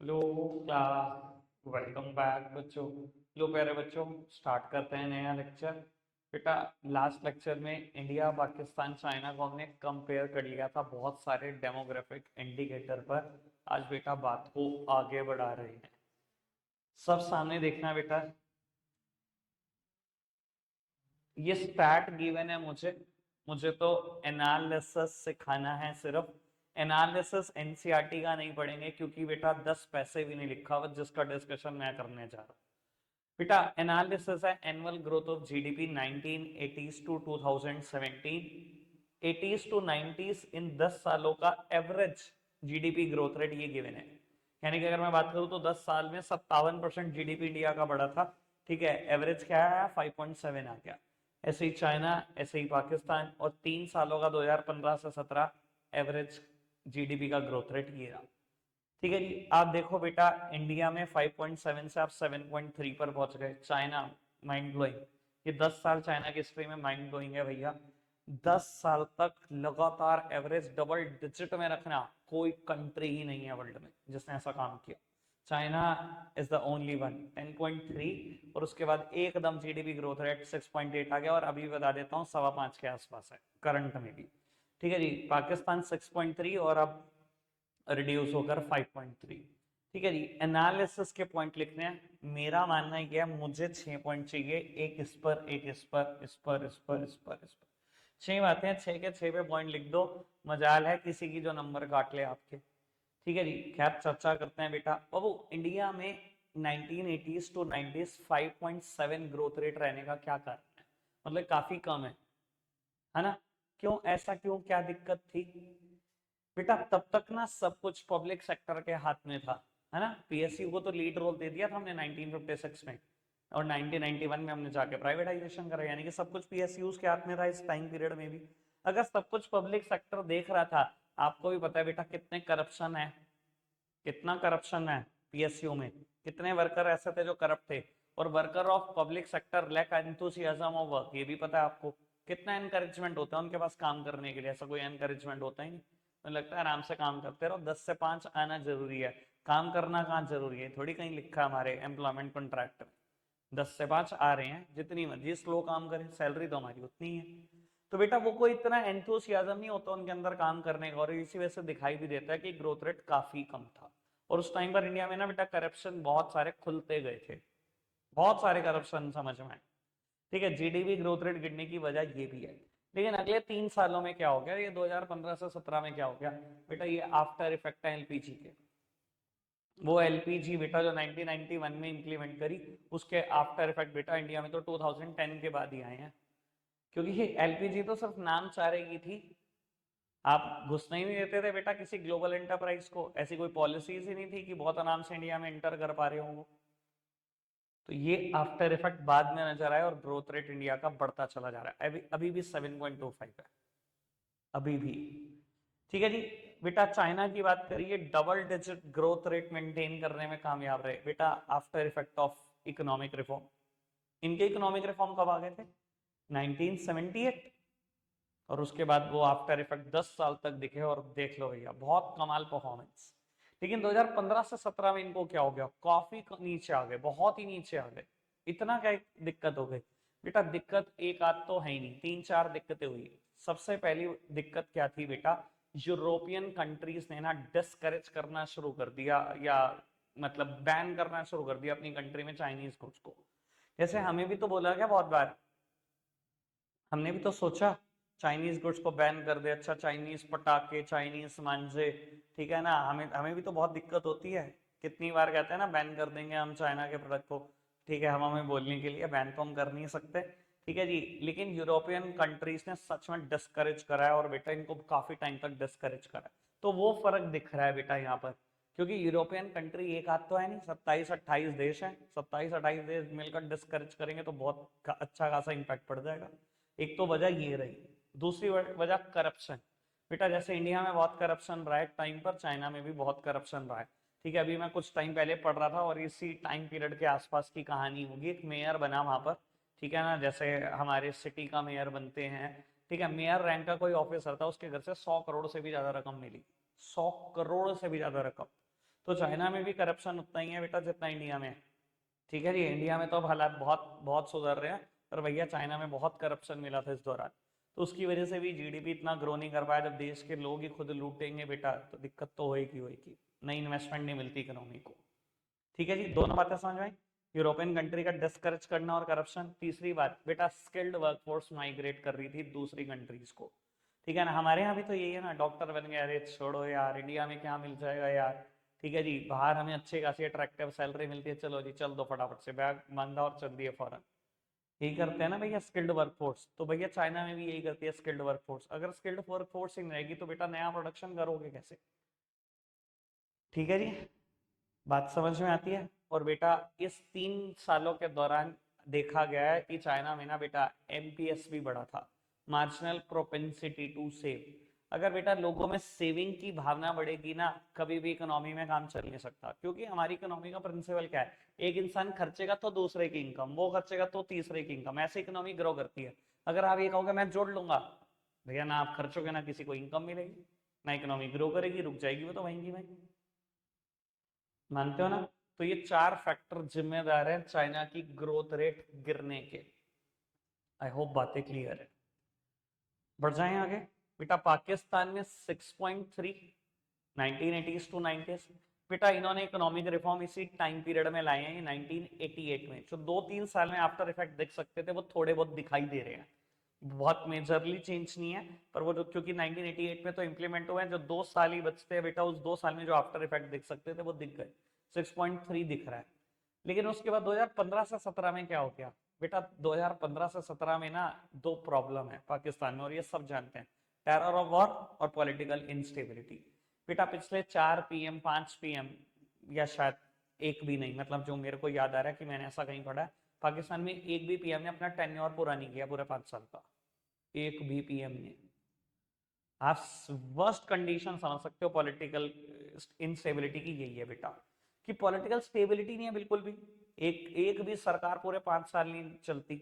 Hello class, welcome back बच्चों। लो प्यारे बच्चों, स्टार्ट करते हैं नया लेक्चर। बेटा, लास्ट लेक्चर में इंडिया पाकिस्तान चाइना को हमने कंपेयर कर लिया था बहुत सारे डेमोग्राफिक इंडिकेटर पर। आज बेटा बात को आगे बढ़ा रहे हैं। सब सामने देखना बेटा, ये स्टैट गिवन है मुझे। मुझे तो एनालिसिस सिखाना है सिर्फ। एनालिसिस एनसीईआरटी का नहीं पढ़ेंगे क्योंकि बेटा 10 पैसे भी नहीं लिखा हुआ जिसका डिस्कशन मैं करने जा रहा हूँ। बेटा, एनालिसिस है annual growth of GDP 1980s to 2017। 80s to 90s in 10 सालों का एवरेज जीडीपी ग्रोथ रेट ये गिवन है। यानी कि अगर मैं बात करूं तो 10 साल में 57% जीडीपी इंडिया का बढ़ा था। ठीक है, एवरेज क्या है? 5.7 आ गया। ऐसे ही चाइना, ऐसे ही पाकिस्तान, और 3 सालों का 2015 से 17 एवरेज जीडीपी का ग्रोथ रेट ये रहा। ठीक है जी, आप देखो बेटा, इंडिया में 5.7 से आप 7.3 पर पहुंच गए। China, mind blowing. ये 10 साल चाइना की हिस्ट्री में माइंड ब्लोइंग है भैया। 10 साल तक लगातार एवरेज डबल डिजिट में रखना कोई कंट्री ही नहीं है वर्ल्ड में जिसने ऐसा काम किया। China is the only one, 10.3। और उसके बाद एकदम जीडीपी ग्रोथ रेट 6.8 आ गया, और अभी बता देता हूँ 5.25 के आसपास है करंट में भी। ठीक है जी, पाकिस्तान 6.3 और अब रिड्यूस होकर 5.3। ठीक है जी, एनालिसिस के पॉइंट लिखने हैं। मेरा मानना है क्या, मुझे 6 पॉइंट चाहिए, एक इस पर, एक इस पर, इस पर, इस पर, इस पर, इस पर। 6 बातें हैं, 6 के 6 पे पॉइंट लिख दो। मजाल है किसी की जो नंबर काट ले आपके। ठीक है जी, खैर चर्चा करते हैं बेटा। बाबू, इंडिया में 1980s to 90s 5.7 growth rate रहने का क्या कारण है? मतलब काफी कम है ना? क्यों ऐसा, क्यों, क्या दिक्कत थी? बेटा, तब तक ना सब कुछ पब्लिक सेक्टर के हाथ में था, है ना? पीएसयू को तो लीड रोल दे दिया था हमने 1956 में, और 1991 में हमने जाके प्राइवेटाइजेशन करा। यानी कि सब कुछ पीएसयूज के हाथ में था इस टाइम पीरियड में भी। अगर सब कुछ पब्लिक सेक्टर देख रहा था, आपको भी पता है बेटा कितने करप्शन है, कितना करप्शन है पीएसयू में। कितने वर्कर ऐसे थे जो करप्ट थे। और worker of public sector lack enthusiasm of work, ये भी पता है आपको। कितना एनकरेजमेंट होता है उनके पास काम करने के लिए? ऐसा कोई एनकरेजमेंट होता ही नहीं। मुझे लगता है आराम से काम करते रहो, 10 से 5 आना जरूरी है। काम करना कहाँ जरूरी है? थोड़ी कहीं लिखा है हमारे एम्प्लॉयमेंट कॉन्ट्रैक्ट में 10 से 5 आ रहे हैं, जितनी मर्जी स्लो काम करें, सैलरी तो हमारी उतनी ही है। तो बेटा, वो कोई इतना एंथुसियाज्म नहीं होता उनके अंदर काम करने का, और इसी वजह से दिखाई भी देता है कि ग्रोथ रेट काफी कम था। और उस टाइम पर इंडिया में ना बेटा करप्शन बहुत सारे खुलते गए थे, बहुत सारे करप्शन समझ में आए। ठीक है, जीडीपी ग्रोथ रेट गिरने की वजह ये भी है। लेकिन अगले 3 सालों में क्या हो गया, ये 2015 से 17 में क्या हो गया बेटा, ये आफ्टर इफेक्ट है एलपीजी के। वो एलपीजी बेटा जो 1991 में इंप्लीमेंट करी, उसके आफ्टर इफेक्ट बेटा इंडिया में तो 2010 के बाद ही आए हैं। क्योंकि ये एलपीजी तो सिर्फ नाम चारे की थी, आप घुसने ही नहीं देते थे बेटा किसी ग्लोबल एंटरप्राइज को। ऐसी कोई पॉलिसीज ही नहीं थी कि बहुत आराम से इंडिया में एंटर कर पा रहे हो। तो ये आफ्टर इफेक्ट बाद में नजर आया, और ग्रोथ रेट इंडिया का बढ़ता चला जा रहा है। अभी अभी भी 7.25 है, अभी भी। ठीक है जी। बेटा, चाइना की बात करिए, double digit growth rate maintain करने में कामयाब रहे बेटा, after effect of economic reform. इनके इकोनॉमिक रिफॉर्म कब आ गए थे? 1978। और उसके बाद वो आफ्टर इफेक्ट 10 साल तक दिखे, और देख लो भैया बहुत कमाल परफॉर्मेंस। लेकिन 2015 से 17 में इनको क्या हो गया, काफी नीचे आ गए, बहुत ही नीचे आ गए। इतना क्या दिक्कत हो गई बेटा? दिक्कत एक आध तो है ही नहीं, 3 4 दिक्कतें हुई। सबसे पहली दिक्कत क्या थी बेटा? यूरोपियन कंट्रीज ने ना डिस्करेज करना शुरू कर दिया, या मतलब बैन करना शुरू कर दिया अपनी कंट्री में चाइनीज गुड्स को। जैसे हमें भी तो बोला गया बहुत बार, हमने भी तो सोचा चाइनीज गुड्स को बैन कर दे, अच्छा चाइनीज पटाखे, चाइनीज मांझे। ठीक है ना, हमें हमें भी तो बहुत दिक्कत होती है। कितनी बार कहते हैं ना बैन कर देंगे हम चाइना के प्रोडक्ट को। ठीक है, हम हमें बोलने के लिए, बैन तो हम कर नहीं सकते। ठीक है जी, लेकिन यूरोपियन कंट्रीज ने सच में डिस्करेज करा है, और बेटा इनको काफी टाइम तक डिस्करेज करा है। तो वो फर्क दिख रहा है बेटा यहाँ पर। क्योंकि यूरोपियन कंट्री एक आध तो है नहीं, 27 28 देश हैं। 27 28 देश मिलकर डिस्करेज करेंगे तो बहुत अच्छा खासा इंपैक्ट पड़ जाएगा। एक तो वजह ये रही। दूसरी वजह करप्शन। बेटा, जैसे इंडिया में बहुत करप्शन रहा है टाइम पर, चाइना में भी बहुत करप्शन रहा है। ठीक है, अभी मैं कुछ टाइम पहले पढ़ रहा था, और इसी टाइम पीरियड के आसपास की कहानी होगी। एक मेयर बना वहां पर, ठीक है ना, जैसे हमारे सिटी का मेयर बनते हैं। ठीक है, मेयर रैंक का कोई ऑफिसर था, उसके घर से 100 करोड़ से भी ज्यादा रकम मिली। 100 करोड़ से भी ज्यादा रकम। तो चाइना में भी करप्शन उतना ही है बेटा जितना इंडिया में है। ठीक है जी, इंडिया में तो अब हालात बहुत बहुत सुधर रहे हैं, पर भैया चाइना में बहुत करप्शन मिला था इस दौरान, तो उसकी वजह से भी जीडीपी इतना ग्रो नहीं कर पाया। जब देश के लोग ही खुद लूटेंगे बेटा तो दिक्कत तो होएगी, नई इन्वेस्टमेंट नहीं मिलती इकोनॉमी को। ठीक है जी, दोनों बातें समझ में आई, यूरोपियन कंट्री का डिस्करेज करना और करप्शन। तीसरी बात बेटा, स्किल्ड वर्कफोर्स माइग्रेट कर रही थी दूसरी कंट्रीज को। ठीक है ना, हमारे यहाँ भी तो यही है ना, डॉक्टर बन गए, अरे छोड़ो यार इंडिया में क्या मिल जाएगा यार। ठीक है जी, बाहर हमें अच्छी खासी अट्रैक्टिव सैलरी मिलती है, चलो जी चल दो फटाफट से बैग बांधा और चल दिए फौरन। यही करते हैं ना भैया स्किल्ड वर्कफोर्स, तो भैया चाइना में भी यही करती है स्किल्ड वर्कफोर्स। अगर स्किल्ड वर्कफोर्स ही नहीं रहेगी तो बेटा नया प्रोडक्शन करोगे कैसे। ठीक है जी, बात समझ में आती है। और बेटा इस 3 सालों के दौरान देखा गया है कि चाइना में ना बेटा एमपीएस भी बढ़ा था, मार्जिनल प्रोपेंसिटी टू सेव। अगर बेटा लोगों में सेविंग की भावना बढ़ेगी ना, कभी भी इकोनॉमी में काम चल नहीं सकता, क्योंकि हमारी इकोनॉमी का प्रिंसिपल क्या है, एक इंसान खर्चेगा तो दूसरे की इनकम, वो खर्चेगा तो तीसरे की इनकम, ऐसे इकोनॉमी ग्रो करती है। अगर आप ये कहोगे मैं जोड़ लूंगा, भैया ना आप खर्चोगे ना किसी को इनकम मिलेगी, ना इकोनॉमी ग्रो करेगी, रुक जाएगी वो तो वहीं की वहीं। मानते हो ना। तो ये 4 फैक्टर जिम्मेदार है चाइना की ग्रोथ रेट गिरने के। आई होप बातें क्लियर है। बढ़ जाएं आगे बेटा, पाकिस्तान में 6.3 1980s टू 90s। बेटा इन्होंने इकोनॉमिक रिफॉर्म इसी टाइम पीरियड में लाए हैं, 1988 में। जो 2-3 साल में आफ्टर इफेक्ट दिख सकते थे वो थोड़े बहुत दिखाई दे रहे हैं, बहुत मेजरली चेंज नहीं है, पर वो जो क्योंकि 1988 में तो इंप्लीमेंट हुए हैं, जो 2 साल ही बचते हैं बेटा, उस 2 साल में जो आफ्टर इफेक्ट दिख सकते थे वो दिख गए, 6.3 दिख रहा है। लेकिन उसके बाद 2015 से 17 में क्या हो गया बेटा, 2015 से 17 में ना 2 प्रॉब्लम है पाकिस्तान में, और ये सब जानते हैं, टेरर ऑफ वॉर और पॉलिटिकल इंस्टेबिलिटी। बेटा पिछले 4 पीएम 5 पीएम, या शायद एक भी नहीं, मतलब जो मेरे को याद आ रहा है कि मैंने ऐसा कहीं पढ़ा है, पाकिस्तान में एक भी पीएम ने अपना टेन्योर पूरा नहीं किया पूरे 5 साल का, एक भी पीएम ने। आप वर्स्ट कंडीशन समझ सकते हो पॉलिटिकल इंस्टेबिलिटी की, यही है बेटा कि पॉलिटिकल स्टेबिलिटी नहीं है बिल्कुल भी। एक एक भी सरकार पूरे 5 साल नहीं चलती,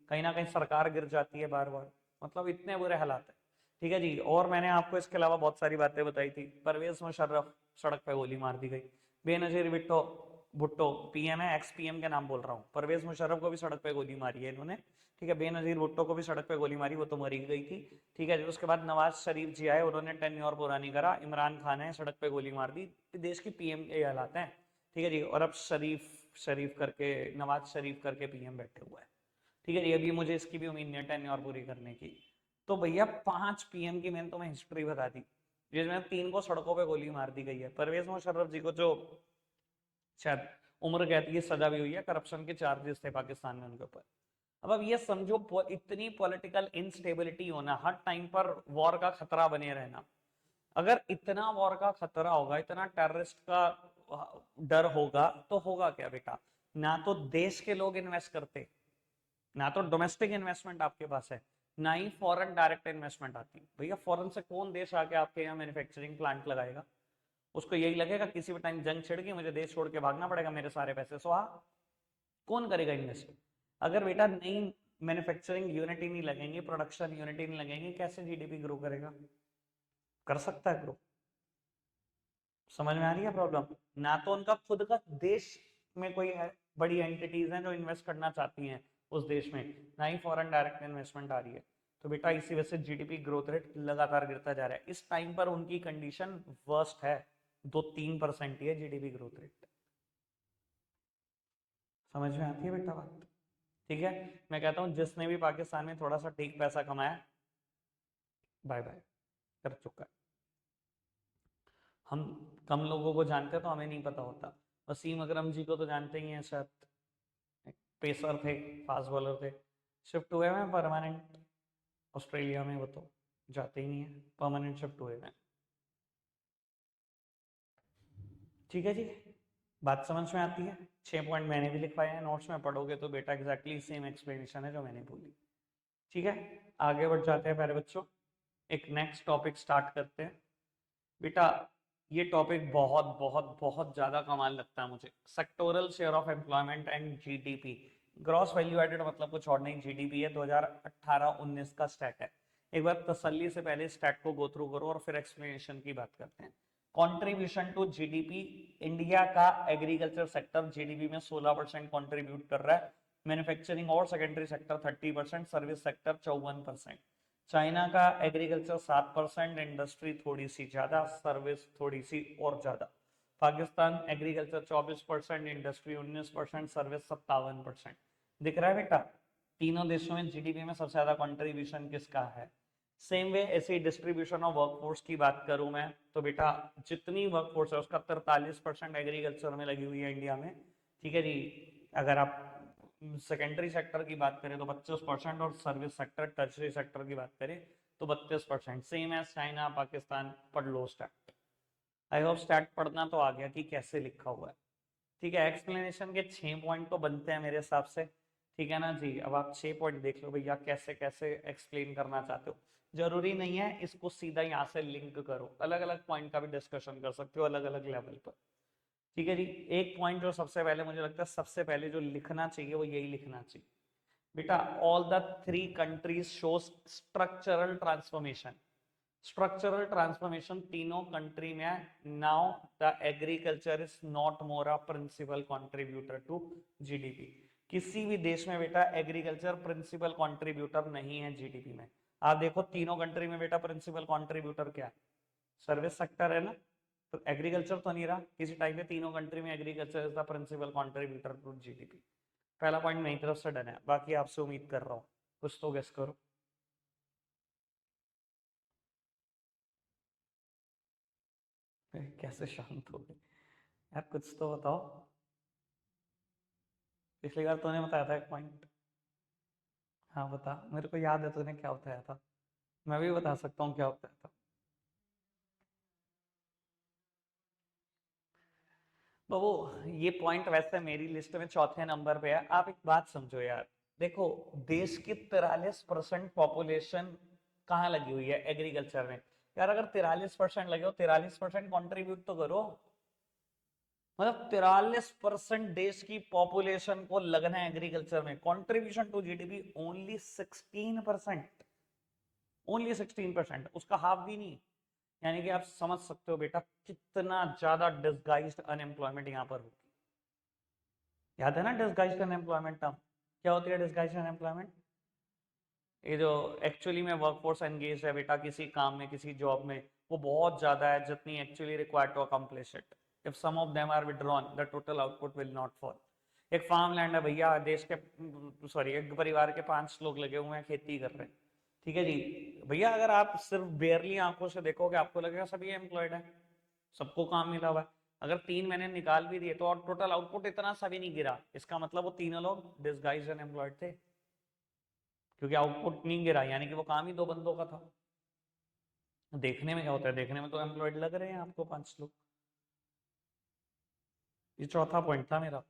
कहीं ना कहीं सरकार गिर जाती है बार बार, मतलब इतने बुरे हालात है। ठीक है जी, और मैंने आपको इसके अलावा बहुत सारी बातें बताई थी। परवेज मुशर्रफ सड़क पे गोली मार दी गई, बेनजीर भुट्टो भुट्टो पीएम है, एक्स पीएम के नाम बोल रहा हूँ, परवेज मुशर्रफ को भी सड़क पे गोली मारी है इन्होंने। ठीक है, बेनजीर भुट्टो को भी सड़क पे गोली मारी, वो तो मरी गई थी। ठीक है जी, उसके बाद नवाज शरीफ जी आए, उन्होंने टेन्योर पूरा नहीं करा, इमरान खान है सड़क पे गोली मार दी, देश की पीएम के हालात हैं। ठीक है जी, और अब शरीफ शरीफ करके, नवाज शरीफ करके पीएम बैठे हुआ है। ठीक है जी, अभी मुझे इसकी भी उम्मीद नहीं है टेन्योर पूरी करने की। तो भैया 5 पीएम की मैंने तुम्हें हिस्ट्री बता दी, जिसमें 3 को सड़कों पे गोली मार दी गई है। परवेज मुशर्रफ जी को जो शायद उम्र कैद की सजा भी हुई है, करप्शन के चार्जेस थे पाकिस्तान में उनके ऊपर। अब ये समझो इतनी पॉलिटिकल इंस्टेबिलिटी होना, हर टाइम पर वॉर का खतरा बने रहना। अगर इतना वॉर का खतरा होगा, इतना टेररिस्ट का डर होगा, तो होगा क्या बेटा, ना तो देश के लोग इन्वेस्ट करते, ना तो डोमेस्टिक इन्वेस्टमेंट आपके पास है, ना ही फॉरेन डायरेक्ट इन्वेस्टमेंट आती। भैया फॉरेन से कौन देश आके आपके यहाँ मैन्युफैक्चरिंग प्लांट लगाएगा, उसको यही लगेगा किसी भी टाइम जंग छिड़ गई, मुझे देश छोड़ के भागना पड़ेगा, मेरे सारे पैसे स्वाहा। कौन करेगा इन्वेस्ट। अगर बेटा नई मैन्युफैक्चरिंग यूनिट ही नहीं लगेंगे, प्रोडक्शन यूनिट ही नहीं लगेंगे, कैसे जीडीपी ग्रो करेगा, कर सकता है ग्रो। समझ में आ रही है प्रॉब्लम, ना तो उनका खुद का देश में कोई बड़ी एंटिटीज हैं जो इन्वेस्ट करना चाहती हैं उस देश में, ना ही फॉरेन डायरेक्ट इन्वेस्टमेंट आ रही है। तो बेटा इसी वजह से जीडीपी ग्रोथ रेट लगातार गिरता जा रहा है। इस टाइम पर उनकी कंडीशन वर्स्ट है, 2-3% ही है जीडीपी ग्रोथ रेट। समझ में आती है बेटा बात। ठीक है, मैं कहता हूं जिसने भी पाकिस्तान में थोड़ा सा ठीक पैसा कमाया, बाय बाय कर चुका है। हम कम लोगों को जानते हैं तो हमें नहीं पता होता। वसीम अकरम जी को तो जानते ही हैं शायद, पेसर थे, फास्ट बॉलर थे, शिफ्ट हुए हैं परमानेंट ऑस्ट्रेलिया में, वो तो जाते ही नहीं है, परमानेंट शिफ्ट हुए हैं। ठीक है जी, बात समझ में आती है। 6 पॉइंट मैंने भी लिखवाए हैं नोट्स में, पढ़ोगे तो बेटा एग्जैक्टली सेम एक्सप्लेनेशन है जो मैंने बोली। ठीक है, आगे बढ़ जाते हैं प्यारे बच्चों, एक नेक्स्ट टॉपिक स्टार्ट करते हैं। बेटा ये टॉपिक बहुत बहुत बहुत ज्यादा कमाल लगता है मुझे, sectoral share of employment and GDP. Gross value added मतलब कुछ और नहीं, जीडीपी है, 2018-19 का स्टैट है। एक बार तसल्ली से पहले स्टैट को गो थ्रू करो और फिर एक्सप्लेनेशन की बात करते हैं। कंट्रीब्यूशन टू जीडीपी, इंडिया का एग्रीकल्चर सेक्टर जीडीपी में 16% कंट्रीब्यूट कर रहा है, मैन्युफैक्चरिंग और secondary sector 30%, service sector 54%। China का एग्रीकल्चर 7%, इंडस्ट्री थोड़ी सी ज्यादा, सर्विस थोड़ी सी और ज्यादा। Pakistan agriculture 24%, industry 19%, service 57%। दिख रहा है बेटा, तीनों देशों में जीडीपी में सबसे ज्यादा कंट्रीब्यूशन किसका है। सेम वे ऐसी डिस्ट्रीब्यूशन ऑफ वर्कफोर्स की बात करूं मैं तो बेटा जितनी वर्कफोर्स है उसका 43% एग्रीकल्चर में लगी हुई है इंडिया में, ठीक है जी। अगर आप सेकेंडरी सेक्टर की बात करें तो 25% और सर्विस सेक्टर टर्शरी सेक्टर की बात करें तो 32%। Same as China, Pakistan. पढ़ लो स्टैट। आई होप स्टैट पढ़ना तो आ गया कि कैसे लिखा हुआ है, ठीक है। एक्सप्लेनेशन के 6 पॉइंट तो बनते हैं मेरे हिसाब से, ठीक है ना जी। अब आप 6 पॉइंट देख लो भैया कैसे कैसे एक्सप्लेन करना चाहते हो। जरूरी नहीं है इसको सीधा यहाँ से लिंक करो, अलग अलग पॉइंट का भी डिस्कशन कर सकते हो अलग अलग लेवल पर, ठीक है जी। एक पॉइंट जो सबसे पहले मुझे लगता है सबसे पहले जो लिखना चाहिए वो यही लिखना चाहिए बेटा, all the 3 countries shows structural transformation. Structural transformation तीनों कंट्री में है। Now the agriculture is not more a principal contributor to GDP. किसी भी देश में बेटा एग्रीकल्चर प्रिंसिपल कंट्रीब्यूटर नहीं है जीडीपी में। आप देखो तीनों कंट्री में बेटा प्रिंसिपल कंट्रीब्यूटर क्या है, सर्विस सेक्टर है ना, तो एग्रीकल्चर तो नहीं रहा किसी टाइप में। तीनों कंट्री में agriculture is the principal contributor to GDP. पहला पॉइंट मेरी तरफ से डन है, बाकी आपसे उम्मीद कर रहा हूँ कुछ तो गेस करो। कैसे शांत हो गए यार, कुछ तो बताओ। पिछली बार तूने बताया था एक पॉइंट। हाँ बता, मेरे को याद है तूने क्या बताया था, मैं भी बता सकता हूँ क्या बताया था। बाबू ये पॉइंट वैसे मेरी लिस्ट में चौथे नंबर पे है। आप एक बात समझो यार, देखो देश की 43% पॉपुलेशन कहाँ लगी हुई है, एग्रीकल्चर में। यार अगर 43% लगे हो 43% कंट्रीब्यूट तो करो। मतलब 43% देश की पॉपुलेशन को लगना है एग्रीकल्चर में, contribution to GDP only 16%। Only 16%, उसका हाफ भी नहीं। यानी कि आप समझ सकते हो बेटा कितना ज्यादा डिसगाइज्ड अनएम्प्लॉयमेंट यहाँ पर होगी। याद है ना डिसगाइज्ड अनएम्प्लॉयमेंट टर्म, क्या होती है डिसगाइज्ड अनएम्प्लॉयमेंट? ये जो एक्चुअली में वर्कफोर्स एंगेज है बेटा किसी काम में किसी जॉब में, वो बहुत ज्यादा है जितनी actually required to accomplish it. If some of them are withdrawn the total output will not fall. एक फार्म लैंड है भैया, देश के सॉरी एक परिवार के 5 लोग लगे हुए हैं खेती कर रहे हैं, ठीक है जी। भैया अगर आप सिर्फ बेयरली आंखों से देखोगे आपको लगेगा सभी एम्प्लॉयड है, सबको काम मिला हुआ है। अगर 3 महीने निकाल भी दिए तो और टोटल आउटपुट इतना सा भी नहीं गिरा, इसका मतलब वो तीनों लोग डिसगाइज्ड अनएम्प्लॉयड थे, क्योंकि आउटपुट नहीं गिरा यानी कि वो काम ही 2 बंदों का था। देखने में क्या होता है, देखने में तो एम्प्लॉयड लग रहे हैं आपको 5 लोग। ये चौथा पॉइंट था मेरा।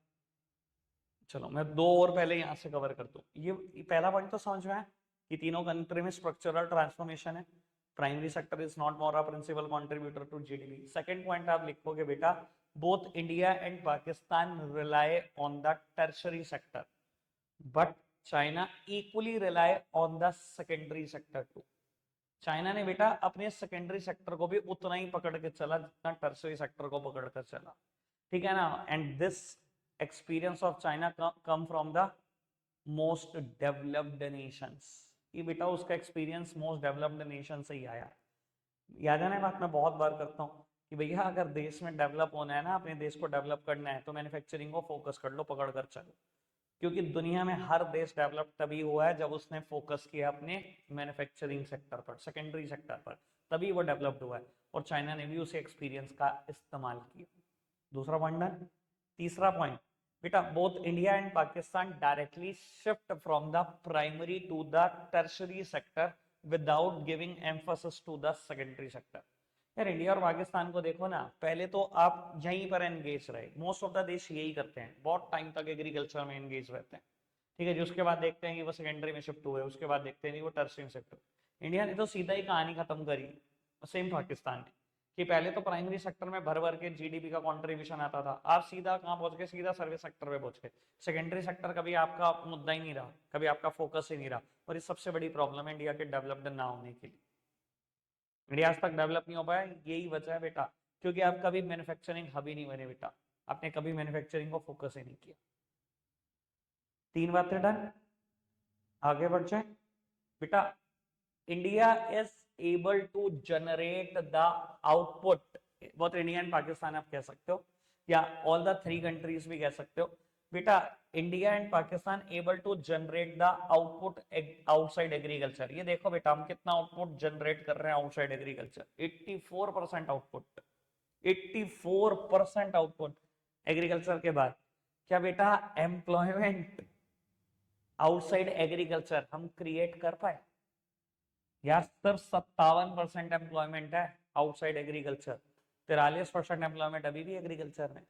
चलो मैं 2 और पहले यहां से कवर कर दूं। ये पहला पॉइंट तो समझ में आया कि तीनों कंट्री में स्ट्रक्चरल ट्रांसफॉर्मेशन है, primary sector is not more a principal contributor to GDP. Second point आप लिखोगे बेटा, both India and Pakistan rely on the tertiary sector but China equally rely on the secondary sector too. China ने बेटा अपने secondary sector को भी उतना ही पकड़ के चला जितना टर्शरी सेक्टर को पकड़ कर चला, ठीक है ना। And this experience of China come from the most developed Nations. ये बेटा उसका एक्सपीरियंस मोस्ट डेवलप्ड नेशन से ही आया। याद है ना बात मैं बहुत बार करता हूँ कि भैया अगर देश में डेवलप होना है ना, अपने देश को डेवलप करना है तो मैन्युफैक्चरिंग को फोकस कर लो, पकड़ कर चलो। क्योंकि दुनिया में हर देश डेवलप तभी हुआ है जब उसने फोकस किया अपने मैन्युफैक्चरिंग सेक्टर पर, सेकेंडरी सेक्टर पर, तभी वो डेवलप्ड हुआ है। और चाइना ने भी उसे एक्सपीरियंस का इस्तेमाल किया। दूसरा पॉइंट डन। तीसरा पॉइंट बेटा, both India and Pakistan directly shift from the primary to the tertiary sector without giving emphasis to the secondary sector. यार इंडिया और पाकिस्तान को देखो ना, पहले तो आप यहीं पर एंगेज रहे, मोस्ट ऑफ द देश यही करते हैं, बहुत टाइम तक एग्रीकल्चर में एंगेज रहते हैं, ठीक है जी। उसके बाद देखते हैं कि वो सेकेंडरी में शिफ्ट हुए, उसके बाद देखते हैं कि वो टर्शरी में शिफ्ट हुए। इंडिया ने तो सीधा ही कहानी खत्म करी, सेम पाकिस्तान ने, कि पहले तो प्राइमरी सेक्टर में भर भर के जीडीपी का कंट्रीब्यूशन आता था, आप सीधा कहाँ पहुंच गए, सीधा सर्विस सेक्टर में पहुंच गए। सेकेंडरी सेक्टर कभी आपका मुद्दा ही नहीं रहा, कभी आपका फोकस ही नहीं रहा। और ये सबसे बड़ी प्रॉब्लम है इंडिया के डेवलप्ड ना होने के लिए। इंडिया आज तक डेवलप नहीं हो पाया, यही वजह है बेटा क्योंकि आप कभी मैन्युफैक्चरिंग हब ही नहीं बने बेटा, आपने कभी मैन्युफैक्चरिंग को फोकस ही नहीं किया। 3 बातें डन, आगे बढ़ जाए बेटा। India is able to generate the output, बहुत इंडिया एंड पाकिस्तान आप कह सकते हो, या ऑल द 3 कंट्रीज भी कह सकते हो बेटा। India and Pakistan able to generate the output outside agriculture. ये देखो बेटा हम कितना आउटपुट जनरेट कर रहे हैं outside agriculture, 84% output, 84% output agriculture के बाद। क्या बेटा एम्प्लॉयमेंट आउटसाइड एग्रीकल्चर हम क्रिएट कर पाए? या सिर्फ 57% एम्प्लॉयमेंट है आउटसाइड एग्रीकल्चर, 43% एम्प्लॉयमेंट अभी भी एग्रीकल्चर में।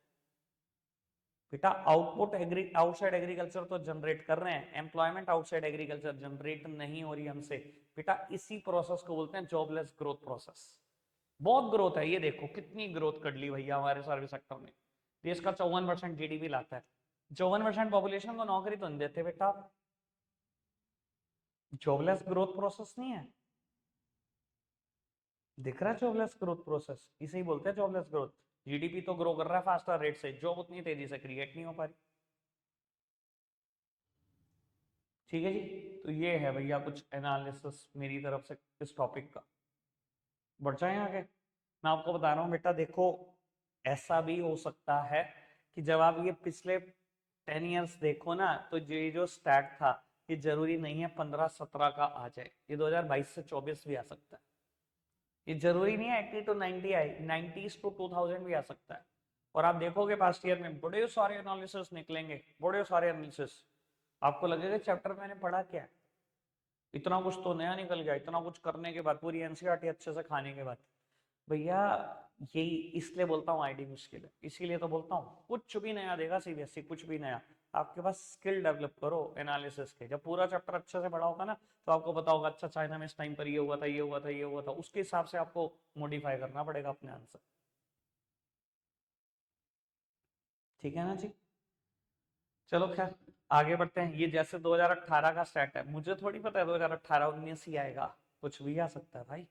बेटा आउटपुट आउटसाइड एग्रीकल्चर तो जनरेट कर रहे हैं, एम्प्लॉयमेंट आउटसाइड एग्रीकल्चर जनरेट नहीं हो रही हमसे। बेटा इसी प्रोसेस को बोलते हैं जॉबलेस ग्रोथ प्रोसेस। बहुत ग्रोथ है, ये देखो कितनी ग्रोथ कर ली भैया हमारे सर्विस सेक्टर में। देश का 54% जीडीपी लाता है, 54% पॉपुलेशन को नौकरी तो नहीं देते बेटा। जॉबलेस ग्रोथ प्रोसेस नहीं है, दिख रहा है जॉबलेस ग्रोथ प्रोसेस, इसे ही बोलते हैं जॉबलेस ग्रोथ। जीडीपी तो ग्रो कर रहा है फास्टर रेट से, जॉब उतनी तेजी से क्रिएट नहीं हो पा रही। ठीक है जी, तो ये है भैया कुछ एनालिसिस मेरी तरफ से इस टॉपिक का। बढ़ जाए आगे, मैं आपको बता रहा हूँ बेटा देखो, ऐसा भी हो सकता है कि जब आप ये पिछले 10 ईयर्स देखो ना, तो ये जो स्टैट था ये जरूरी नहीं है 15-17 का आ जाए, ये 2022 से 24 भी आ सकता है। ये जरूरी नहीं है 80 to 90 आए, 90s to 2000 भी आ सकता है। और आप देखोगे पास्ट ईयर में बड़े सारे एनालिसिस निकलेंगे, बड़े सारे एनालिसिस। आपको लगेगा चैप्टर मैंने पढ़ा क्या है, इतना कुछ तो नया निकल गया, इतना कुछ करने के बाद, पूरी एनसीईआरटी अच्छे से खाने के बाद। भैया यही इसलिए बोलता हूँ आईडी मुश्किल है, इसीलिए तो बोलता हूँ कुछ भी नया देगा सीबीएसई, कुछ भी नया। आपके पास स्किल डेवलप करो एनालिसिस के, जब पूरा चैप्टर अच्छे से पढ़ा होगा ना तो आपको पता होगा अच्छा चाइना में इस टाइम पर ये हुआ था, ये हुआ था, ये हुआ था, उसके हिसाब से आपको मॉडिफाई करना पड़ेगा अपने आंसर। ठीक है ना जी, चलो खैर आगे बढ़ते हैं। ये जैसे 2018 का सेट है, मुझे थोड़ी पता है 2018-19 ही आएगा, कुछ भी आ सकता है भाई।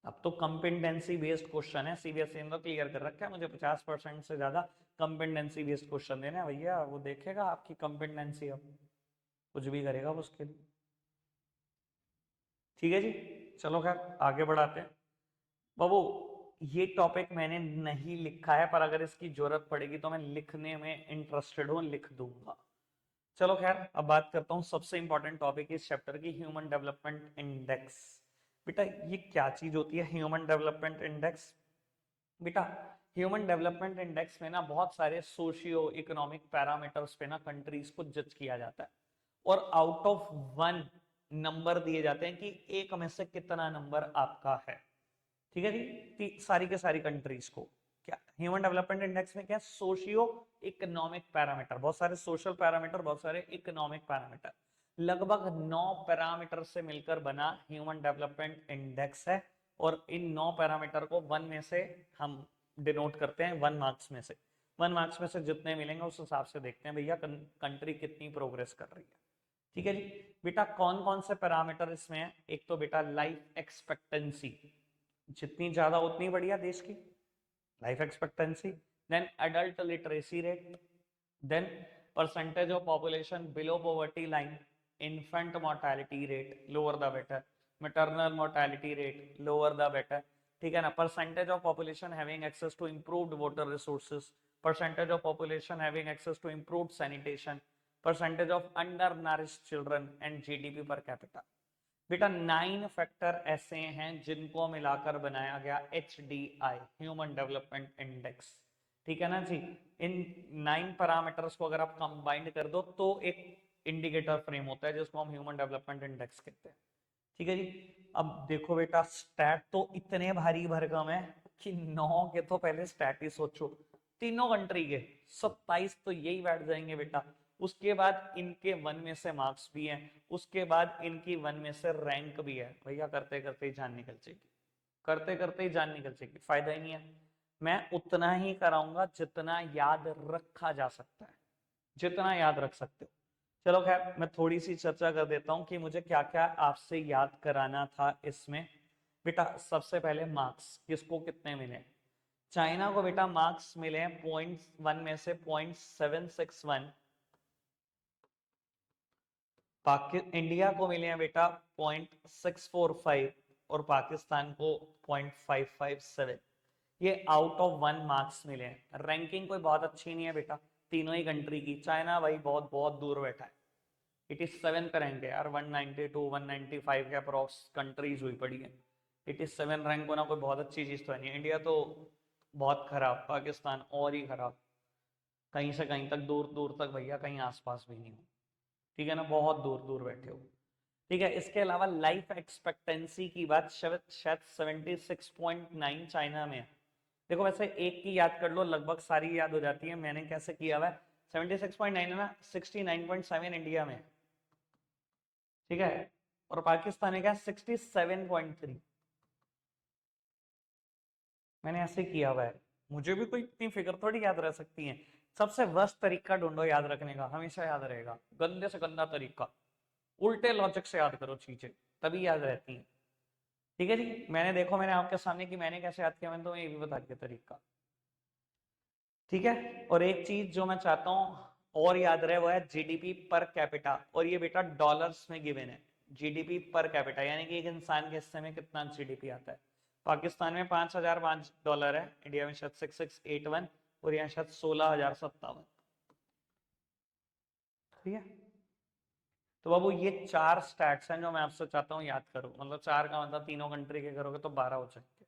अब तो कंपेटेंसी बेस्ड क्वेश्चन है, सीबीएसई ने तो क्लियर कर रखा है मुझे 50% से ज्यादा कंपेटेंसी बेस्ड क्वेश्चन देने हैं भैया, वो देखेगा आपकी कंपेटेंसी, अब कुछ भी करेगा वो उसके लिए। ठीक है जी, चलो खैर आगे बढ़ाते हैं। बाबू ये टॉपिक मैंने नहीं लिखा है, पर अगर इसकी जरूरत पड़ेगी तो मैं लिखने में इंटरेस्टेड हूँ, लिख दूंगा। चलो खैर अब बात करता हूँ सबसे इंपॉर्टेंट टॉपिक इस चैप्टर की, ह्यूमन डेवलपमेंट इंडेक्स। बेटा ये क्या चीज होती है ह्यूमन डेवलपमेंट इंडेक्स? बेटा ह्यूमन डेवलपमेंट इंडेक्स में ना बहुत सारे सोशियो इकोनॉमिक पैरामीटर्स पे ना कंट्रीज को जज किया जाता है, और आउट ऑफ 1 नंबर दिए जाते हैं कि एक में से कितना नंबर आपका है। ठीक है जी, सारी के सारी कंट्रीज को क्या ह्यूमन डेवलपमेंट इंडेक्स में क्या सोशियो इकोनॉमिक पैरामीटर, बहुत सारे सोशल पैरामीटर, बहुत सारे इकोनॉमिक पैरामीटर, लगभग 9 पैरामीटर से मिलकर बना ह्यूमन डेवलपमेंट इंडेक्स है। और इन 9 पैरामीटर को 1 में से हम डिनोट करते हैं, 1 मार्क्स में से। 1 मार्क्स में से जितने मिलेंगे उस हिसाब से देखते हैं भैया कंट्री कितनी प्रोग्रेस कर रही है। ठीक है जी, बेटा कौन कौन से पैरामीटर इसमें है? एक तो बेटा लाइफ एक्सपेक्टेंसी, जितनी ज्यादा उतनी बढ़िया देश की life expectancy. Then adult literacy rate, then percentage of population below poverty line, infant mortality rate lower the better, maternal mortality rate lower the better. ठीक है ना, percentage of population having access to improved water resources, percentage of population having access to improved sanitation, percentage of under nourished children and GDP per capita. बेटा 9 factor ऐसे हैं जिनको मिलाकर बनाया गया HDI, ह्यूमन डेवलपमेंट इंडेक्स। ठीक है ना जी, इन 9 पैरामीटर्स को अगर आप कंबाइंड कर दो तो एक इंडिकेटर फ्रेम होता है जिसको हम ह्यूमन डेवलपमेंट इंडेक्स कहते हैं। ठीक है जी, अब देखो बेटा स्टैट तो इतने भारी भरकम है कि 9 के तो पहले स्टैट ही सोचो, तीनों कंट्री के 27 तो यही बैठ जाएंगे बेटा। उसके बाद इनके 1 में से मार्क्स भी हैं, उसके बाद इनकी 1 में से रैंक भी है। भैया करते करते ही जान निकल जाएगी, करते करते ही जान निकल जाएगी, फायदा ही नहीं है। मैं उतना ही कराऊंगा जितना याद रखा जा सकता है, जितना याद रख सकते हो। चलो खैर मैं थोड़ी सी चर्चा कर देता हूं कि मुझे क्या क्या आपसे याद कराना था इसमें। बेटा सबसे पहले मार्क्स किसको कितने मिले? चाइना को बेटा मार्क्स मिले हैं 0.1 में से 0.761, इंडिया को मिले हैं बेटा 0.645 और पाकिस्तान को 0.557। ये आउट ऑफ 1 मार्क्स मिले हैं। रैंकिंग कोई बहुत अच्छी नहीं है बेटा तीनों ही कंट्री की। चाइना भाई बहुत बहुत दूर बैठा है, 87 रैंक है यार, 192 195 के अप्रॉक्स कंट्रीज हुई पड़ी है। 87 रैंक होना कोई बहुत अच्छी चीज तो नहीं है। इंडिया तो बहुत खराब, पाकिस्तान और ही खराब, कहीं से कहीं तक, दूर दूर तक भैया कहीं आसपास भी नहीं हो, ठीक है ना, बहुत दूर दूर बैठे हो। ठीक है, इसके अलावा लाइफ एक्सपेक्टेंसी की बात शायद 76.9 चाइना में है। देखो वैसे एक की याद कर लो, लगभग सारी याद हो जाती है। मैंने कैसे किया हुआ है, 76.9 है ना, 69.7 इंडिया में, ठीक है, और पाकिस्तान है क्या 67.3। मैंने ऐसे किया हुआ है, मुझे भी कोई इतनी फिगर थोड़ी याद रह सकती है। सबसे वर्स्ट तरीका ढूंढो याद रखने का, हमेशा याद रहेगा, गंदे से गंदा तरीका, उल्टे लॉजिक से याद करो चीजें, तभी याद रहती हैं। ठीक है जी, मैंने देखो मैंने आपके सामने कि मैंने कैसे याद किया, मैंने तो ये भी बता दिया तरीका। ठीक है, और एक चीज जो मैं चाहता हूं और याद रहे वो है जीडीपी पर कैपिटा, और ये बेटा डॉलर्स में गिवन है। जीडीपी पर कैपिटा यानी कि एक इंसान के हिस्से में कितना जीडीपी आता है। पाकिस्तान में $5005 है, इंडिया में शायद 6681 और यहाँ शायद 16,057। ठीक है, तो बाबू ये 4 स्टैट्स हैं जो मैं आपसे चाहता हूँ याद करो, मतलब 4 का मतलब तीनों कंट्री के करोगे तो 12 हो जाएंगे।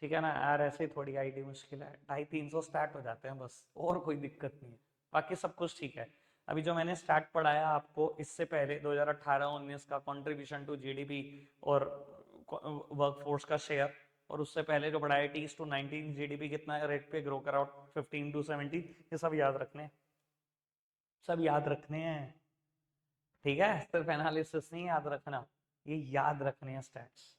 ठीक है ना यार, ऐसे ही थोड़ी आईडी मुश्किल है, 250-300 स्टार्ट हो जाते हैं बस, और कोई दिक्कत नहीं है, बाकी सब कुछ ठीक है। अभी जो मैंने स्टार्ट पढ़ाया आपको इससे पहले 2018-19 का कंट्रीब्यूशन टू जीडीपी और वर्कफोर्स का शेयर, और उससे पहले जो पढ़ाया 20 to 19 जीडीपी कितना रेट पे ग्रो करा 15 to 17, ये सब याद रखने हैं, सब याद रखने हैं। ठीक है, सिर्फ एनालिसिस नहीं याद रखना, ये याद रखने हैं स्टैट्स।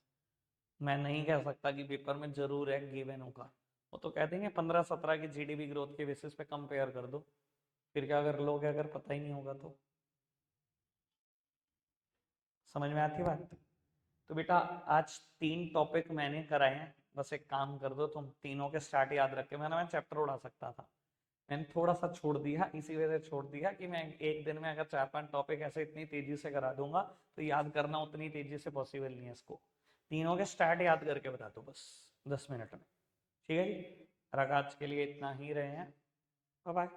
मैं नहीं कह सकता कि पेपर में जरूर है गिवन होगा, वो तो कह देंगे 15-17 की जीडीपी ग्रोथ के बेसिस पे कंपेयर कर दो, फिर क्या कर लोगे अगर पता ही नहीं होगा तो। समझ में आती बात? तो बेटा आज 3 टॉपिक मैंने कराए हैं, बस एक काम कर दो तुम, तीनों के स्टार्ट याद रख के, मैं चैप्टर उड़ा सकता था, मैंने थोड़ा सा छोड़ दिया, इसी वजह से छोड़ दिया कि मैं एक दिन में अगर 4-5 टॉपिक ऐसे इतनी तेजी से करा दूंगा तो याद करना उतनी तेजी से पॉसिबल नहीं है इसको। तीनों के स्टार्ट याद करके बता दो बस 10 मिनट में। ठीक है जी, आज के लिए इतना ही रहे हैं, बाय बाय।